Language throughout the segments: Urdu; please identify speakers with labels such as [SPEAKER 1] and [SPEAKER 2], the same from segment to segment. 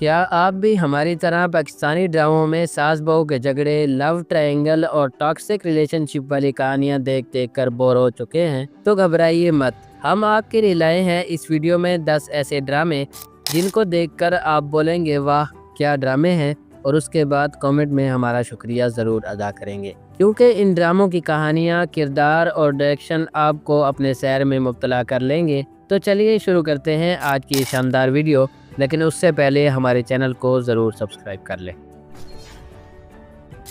[SPEAKER 1] کیا آپ بھی ہماری طرح پاکستانی ڈراموں میں ساس بہو کے جھگڑے، لو ٹرائنگل اور ٹاکسک ریلیشن شپ والی کہانیاں دیکھ کر بور ہو چکے ہیں؟ تو گھبرائیے مت، ہم آپ کے لیے لائے ہیں اس ویڈیو میں 10 ایسے ڈرامے جن کو دیکھ کر آپ بولیں گے واہ کیا ڈرامے ہیں، اور اس کے بعد کامنٹ میں ہمارا شکریہ ضرور ادا کریں گے، کیونکہ ان ڈراموں کی کہانیاں، کردار اور ڈائریکشن آپ کو اپنے سیر میں مبتلا کر لیں گے۔ تو چلیے شروع کرتے ہیں آج کی شاندار ویڈیو، لیکن اس سے پہلے ہمارے چینل کو ضرور سبسکرائب کر لیں۔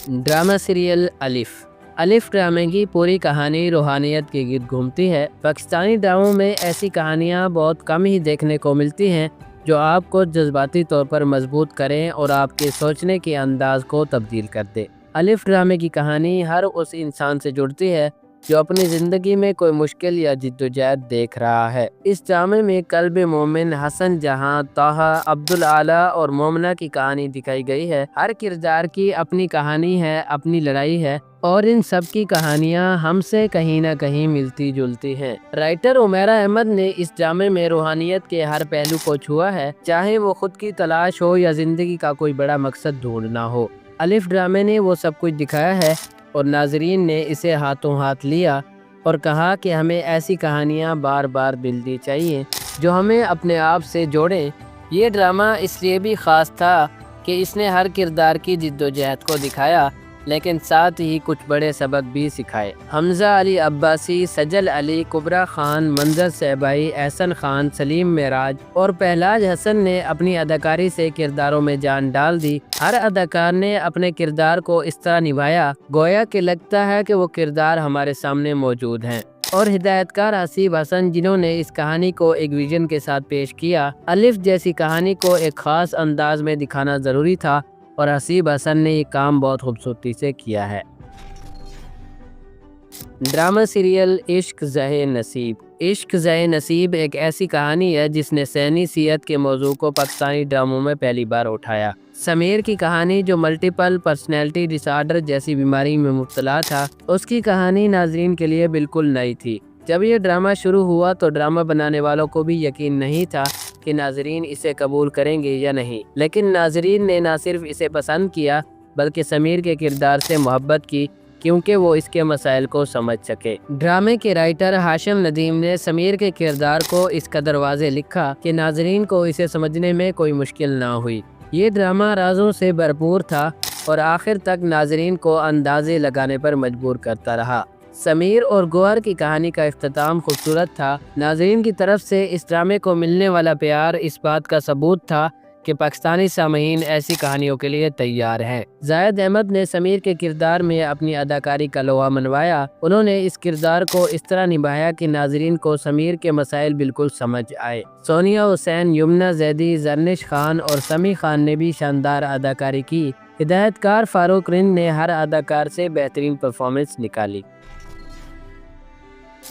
[SPEAKER 1] ڈرامہ سیریل الف ڈرامے کی پوری کہانی روحانیت کے گرد گھومتی ہے۔ پاکستانی ڈراموں میں ایسی کہانیاں بہت کم ہی دیکھنے کو ملتی ہیں جو آپ کو جذباتی طور پر مضبوط کریں اور آپ کے سوچنے کے انداز کو تبدیل کر دے۔ الف ڈرامے کی کہانی ہر اس انسان سے جڑتی ہے جو اپنی زندگی میں کوئی مشکل یا جدوجہد دیکھ رہا ہے۔ اس ڈرامے میں قلب مومن، حسن جہاں، طٰہٰ، عبدالعالی اور مومنہ کی کہانی دکھائی گئی ہے۔ ہر کردار کی اپنی کہانی ہے، اپنی لڑائی ہے، اور ان سب کی کہانیاں ہم سے کہیں نہ کہیں ملتی جلتی ہیں۔ رائٹر عمیرہ احمد نے اس ڈرامے میں روحانیت کے ہر پہلو کو چھوا ہے، چاہے وہ خود کی تلاش ہو یا زندگی کا کوئی بڑا مقصد ڈھونڈنا ہو۔ الف ڈرامے نے وہ سب کچھ دکھایا ہے اور ناظرین نے اسے ہاتھوں ہاتھ لیا اور کہا کہ ہمیں ایسی کہانیاں بار بار ملنی چاہیے جو ہمیں اپنے آپ سے جوڑیں۔ یہ ڈرامہ اس لیے بھی خاص تھا کہ اس نے ہر کردار کی جدوجہد کو دکھایا، لیکن ساتھ ہی کچھ بڑے سبق بھی سکھائے۔ حمزہ علی عباسی، سجل علی، کبریٰ خان، منظر صیبائی، احسن خان، سلیم معراج اور پہلاج حسن نے اپنی اداکاری سے کرداروں میں جان ڈال دی۔ ہر اداکار نے اپنے کردار کو اس طرح نبھایا گویا کہ لگتا ہے کہ وہ کردار ہمارے سامنے موجود ہیں۔ اور ہدایت کار حسیب حسن جنہوں نے اس کہانی کو ایک ویژن کے ساتھ پیش کیا۔ الف جیسی کہانی کو ایک خاص انداز میں دکھانا ضروری تھا اور حسیب حسن نے یہ کام بہت خوبصورتی سے کیا ہے۔ ڈرامہ سیریل عشق زہ نصیب عشق زہ نصیب ایک ایسی کہانی ہے جس نے ذہنی صحت کے موضوع کو پاکستانی ڈراموں میں پہلی بار اٹھایا۔ سمیر کی کہانی جو ملٹیپل پرسنالٹی ڈس آرڈر جیسی بیماری میں مبتلا تھا، اس کی کہانی ناظرین کے لیے بالکل نئی تھی۔ جب یہ ڈرامہ شروع ہوا تو ڈرامہ بنانے والوں کو بھی یقین نہیں تھا کہ ناظرین اسے قبول کریں گے یا نہیں، لیکن ناظرین نے نہ صرف اسے پسند کیا بلکہ سمیر کے کردار سے محبت کی کیونکہ وہ اس کے مسائل کو سمجھ سکے۔ ڈرامے کے رائٹر ہاشم ندیم نے سمیر کے کردار کو اس قدر واضح لکھا کہ ناظرین کو اسے سمجھنے میں کوئی مشکل نہ ہوئی۔ یہ ڈرامہ رازوں سے بھرپور تھا اور آخر تک ناظرین کو اندازے لگانے پر مجبور کرتا رہا۔ سمیر اور گوہر کی کہانی کا اختتام خوبصورت تھا۔ ناظرین کی طرف سے اس ڈرامے کو ملنے والا پیار اس بات کا ثبوت تھا کہ پاکستانی سامعین ایسی کہانیوں کے لیے تیار ہیں۔ زاہد احمد نے سمیر کے کردار میں اپنی اداکاری کا لوہا منوایا۔ انہوں نے اس کردار کو اس طرح نبھایا کہ ناظرین کو سمیر کے مسائل بالکل سمجھ آئے۔ سونیا حسین، یمنہ زیدی، زرنش خان اور سمی خان نے بھی شاندار اداکاری کی۔ ہدایت کار فاروق رند نے ہر اداکار سے بہترین پرفارمنس نکالی۔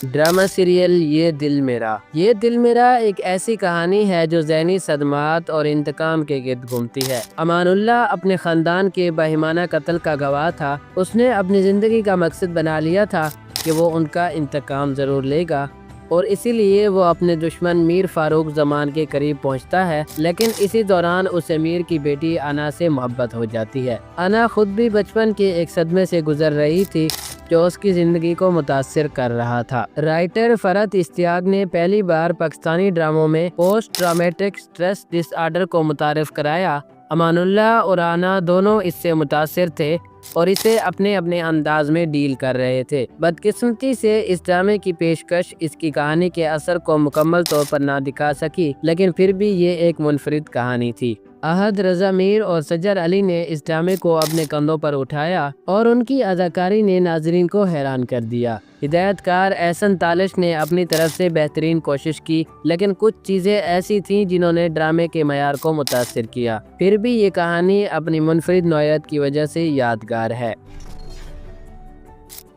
[SPEAKER 1] ڈرامہ سیریل یہ دل میرا ایک ایسی کہانی ہے جو ذہنی صدمات اور انتقام کے گرد گھومتی ہے۔ امان اللہ اپنے خاندان کے باہمانہ قتل کا گواہ تھا۔ اس نے اپنی زندگی کا مقصد بنا لیا تھا کہ وہ ان کا انتقام ضرور لے گا، اور اسی لیے وہ اپنے دشمن میر فاروق زمان کے قریب پہنچتا ہے، لیکن اسی دوران اسے میر کی بیٹی انا سے محبت ہو جاتی ہے۔ انا خود بھی بچپن کے ایک صدمے سے گزر رہی تھی جو اس کی زندگی کو متاثر کر رہا تھا۔ رائٹر فرحت اشتیاق نے پہلی بار پاکستانی ڈراموں میں پوسٹ ٹرامیٹک سٹریس ڈس آرڈر کو متعارف کرایا۔ امان اللہ اور انا دونوں اس سے متاثر تھے اور اسے اپنے انداز میں ڈیل کر رہے تھے۔ بدقسمتی سے اس ڈرامے کی پیشکش اس کی کہانی کے اثر کو مکمل طور پر نہ دکھا سکی، لیکن پھر بھی یہ ایک منفرد کہانی تھی۔ احد رضا میر اور سجل علی نے اس ڈرامے کو اپنے کندھوں پر اٹھایا اور ان کی اداکاری نے ناظرین کو حیران کر دیا۔ ہدایت کار احسن تالش نے اپنی طرف سے بہترین کوشش کی، لیکن کچھ چیزیں ایسی تھیں جنہوں نے ڈرامے کے معیار کو متاثر کیا۔ پھر بھی یہ کہانی اپنی منفرد نوعیت کی وجہ سے یادگار ہے۔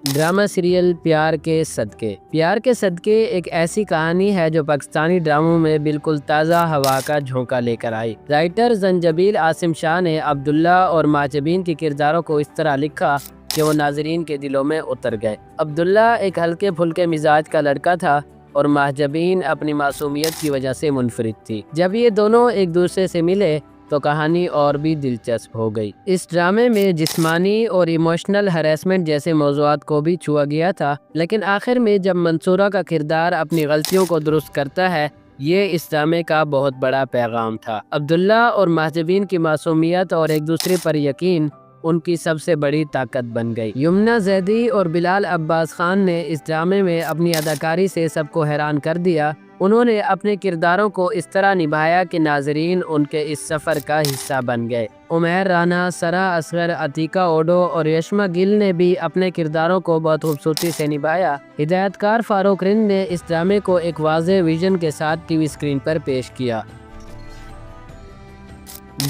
[SPEAKER 1] ڈرامہ سیریل پیار کے صدقے ایک ایسی کہانی ہے جو پاکستانی ڈراموں میں بالکل تازہ ہوا کا جھونکا لے کر آئی۔ رائٹر زنجبیل عاصم شاہ نے عبداللہ اور ماجبین کے کرداروں کو اس طرح لکھا کہ وہ ناظرین کے دلوں میں اتر گئے۔ عبداللہ ایک ہلکے پھلکے مزاج کا لڑکا تھا اور ماجبین اپنی معصومیت کی وجہ سے منفرد تھی۔ جب یہ دونوں ایک دوسرے سے ملے تو کہانی اور بھی دلچسپ ہو گئی۔ اس ڈرامے میں جسمانی اور ایموشنل ہریسمنٹ جیسے موضوعات کو بھی چھوا گیا تھا، لیکن آخر میں جب منصورہ کا کردار اپنی غلطیوں کو درست کرتا ہے، یہ اس ڈرامے کا بہت بڑا پیغام تھا۔ عبداللہ اور مہجبین کی معصومیت اور ایک دوسرے پر یقین ان کی سب سے بڑی طاقت بن گئی۔ یمنا زیدی اور بلال عباس خان نے اس ڈرامے میں اپنی اداکاری سے سب کو حیران کر دیا۔ انہوں نے اپنے کرداروں کو اس طرح نبھایا کہ ناظرین ان کے اس سفر کا حصہ بن گئے۔ عمیر رانا، سرا اصغر، عتیقہ اوڈو اور یشما گل نے بھی اپنے کرداروں کو بہت خوبصورتی سے نبھایا۔ ہدایت کار فاروق رند نے اس ڈرامے کو ایک واضح ویژن کے ساتھ ٹی وی اسکرین پر پیش کیا۔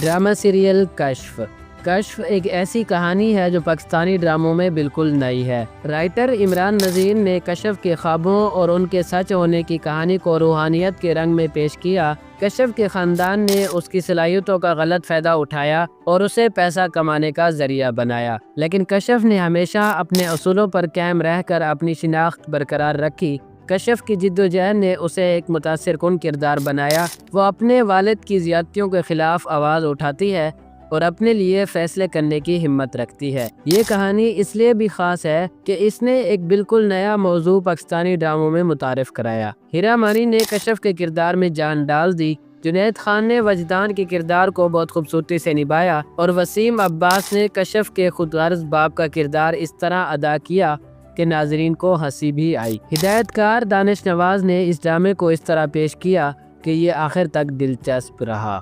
[SPEAKER 1] ڈرامہ سیریل کشف۔ کشف ایک ایسی کہانی ہے جو پاکستانی ڈراموں میں بالکل نئی ہے۔ رائٹر عمران نذیر نے کشف کے خوابوں اور ان کے سچ ہونے کی کہانی کو روحانیت کے رنگ میں پیش کیا۔ کشف کے خاندان نے اس کی صلاحیتوں کا غلط فائدہ اٹھایا اور اسے پیسہ کمانے کا ذریعہ بنایا، لیکن کشف نے ہمیشہ اپنے اصولوں پر قائم رہ کر اپنی شناخت برقرار رکھی۔ کشف کی جدوجہد نے اسے ایک متاثر کن کردار بنایا۔ وہ اپنے والد کی زیادتیوں کے خلاف آواز اٹھاتی ہے اور اپنے لیے فیصلے کرنے کی ہمت رکھتی ہے۔ یہ کہانی اس لیے بھی خاص ہے کہ اس نے ایک بالکل نیا موضوع پاکستانی ڈراموں میں متعارف کرایا۔ ہیرا مانی نے کشف کے کردار میں جان ڈال دی، جنید خان نے وجدان کے کردار کو بہت خوبصورتی سے نبھایا، اور وسیم عباس نے کشف کے خود غرض باپ کا کردار اس طرح ادا کیا کہ ناظرین کو ہنسی بھی آئی۔ ہدایت کار دانش نواز نے اس ڈرامے کو اس طرح پیش کیا کہ یہ آخر تک دلچسپ رہا۔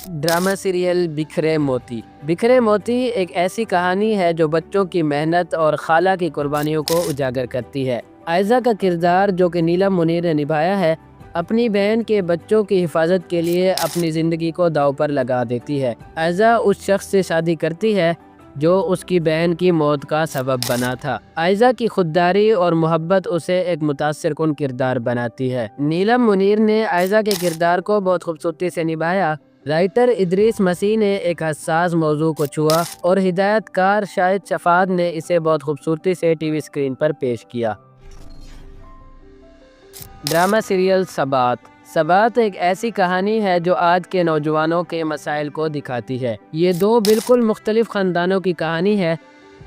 [SPEAKER 1] ڈرامہ سیریل بکھرے موتی۔ بکھرے موتی ایک ایسی کہانی ہے جو بچوں کی محنت اور خالہ کی قربانیوں کو اجاگر کرتی ہے۔ عائزہ کا کردار جو کہ نیلم منیر نے نبھایا ہے، اپنی بہن کے بچوں کی حفاظت کے لیے اپنی زندگی کو داؤ پر لگا دیتی ہے۔ عائزہ اس شخص سے شادی کرتی ہے جو اس کی بہن کی موت کا سبب بنا تھا۔ عائزہ کی خودداری اور محبت اسے ایک متاثر کن کردار بناتی ہے۔ نیلم منیر نے عائزہ کے کردار کو بہت خوبصورتی سے نبھایا۔ رائٹر ادریس مسیح نے ایک حساس موضوع کو چھوا اور ہدایت کار شاہد شفاعت نے اسے بہت خوبصورتی سے ٹی وی اسکرین پر پیش کیا۔ Drama serial ثبات۔ ثبات ایک ایسی کہانی ہے جو آج کے نوجوانوں کے مسائل کو دکھاتی ہے۔ یہ دو بالکل مختلف خاندانوں کی کہانی ہے۔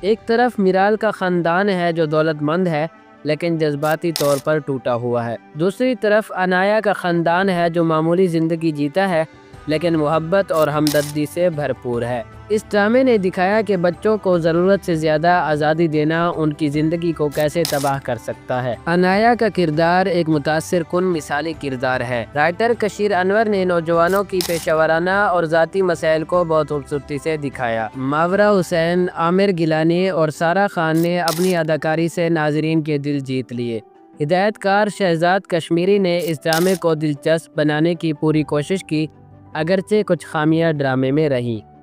[SPEAKER 1] ایک طرف میرال کا خاندان ہے جو دولت مند ہے لیکن جذباتی طور پر ٹوٹا ہوا ہے۔ دوسری طرف عنایا کا خاندان ہے جو معمولی زندگی جیتا ہے لیکن محبت اور ہمدردی سے بھرپور ہے۔ اس ڈرامے نے دکھایا کہ بچوں کو ضرورت سے زیادہ آزادی دینا ان کی زندگی کو کیسے تباہ کر سکتا ہے۔ عنایا کا کردار ایک متاثر کن مثالی کردار ہے۔ رائٹر کشیر انور نے نوجوانوں کی پیشہ ورانہ اور ذاتی مسائل کو بہت خوبصورتی سے دکھایا۔ ماورا حسین، عامر گیلانی اور سارا خان نے اپنی اداکاری سے ناظرین کے دل جیت لیے۔ ہدایت کار شہزاد کشمیری نے اس ڈرامے کو دلچسپ بنانے کی پوری کوشش کی، اگرچہ کچھ خامیاں ڈرامے میں رہیں۔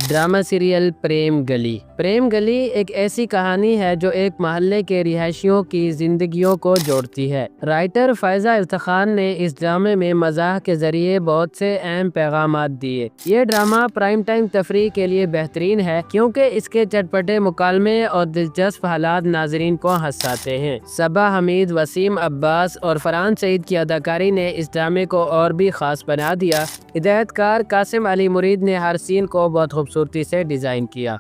[SPEAKER 1] ڈرامہ سیریل پریم گلی۔ پریم گلی ایک ایسی کہانی ہے جو ایک محلے کے رہائشیوں کی زندگیوں کو جوڑتی ہے۔ رائٹر فائزہ افتخار نے اس ڈرامے میں مزاح کے ذریعے بہت سے اہم پیغامات دیے۔ یہ ڈرامہ پرائم ٹائم تفریح کے لیے بہترین ہے کیونکہ اس کے چٹپٹے مکالمے اور دلچسپ حالات ناظرین کو ہنساتے ہیں۔ صبا حمید، وسیم عباس اور فرحان سعید کی اداکاری نے اس ڈرامے کو اور بھی خاص بنا دیا۔ ہدایت کار قاسم علی مرید نے ہر سین کو بہت خوبصورتی سے ڈیزائن کیا۔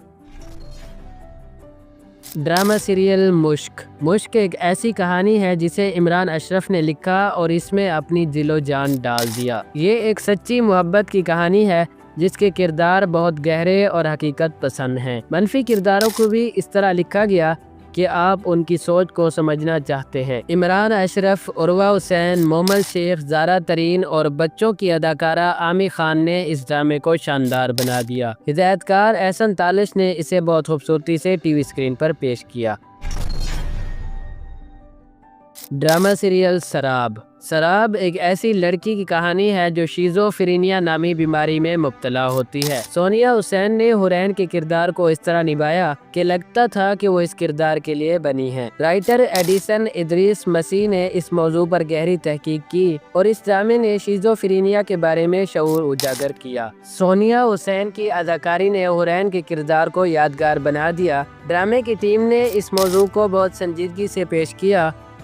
[SPEAKER 1] ڈرامہ سیریل مشک۔ مشک ایک ایسی کہانی ہے جسے عمران اشرف نے لکھا اور اس میں اپنی دل و جان ڈال دیا۔ یہ ایک سچی محبت کی کہانی ہے جس کے کردار بہت گہرے اور حقیقت پسند ہیں۔ منفی کرداروں کو بھی اس طرح لکھا گیا کہ آپ ان کی سوچ کو سمجھنا چاہتے ہیں۔ عمران اشرف، عروہ حسین، مومل شیخ، زارا ترین اور بچوں کی اداکارہ عامی خان نے اس ڈرامے کو شاندار بنا دیا۔ ہدایت کار احسن تالش نے اسے بہت خوبصورتی سے ٹی وی اسکرین پر پیش کیا۔ ڈرامہ سیریل سراب۔ سراب ایک ایسی لڑکی کی کہانی ہے جو شیزوفرینیا نامی بیماری میں مبتلا ہوتی ہے۔ سونیا حسین نے حورین کے کردار کو اس طرح نبھایا کہ لگتا تھا کہ وہ اس کردار کے لیے بنی ہیں۔ رائٹر ایڈیسن ادریس مسیح نے اس موضوع پر گہری تحقیق کی اور اس ڈرامے نے شیزوفرینیا کے بارے میں شعور اجاگر کیا۔ سونیا حسین کی اداکاری نے حورین کے کردار کو یادگار بنا دیا۔ ڈرامے کی ٹیم نے اس موضوع کو بہت سنجیدگی سے پیش کیا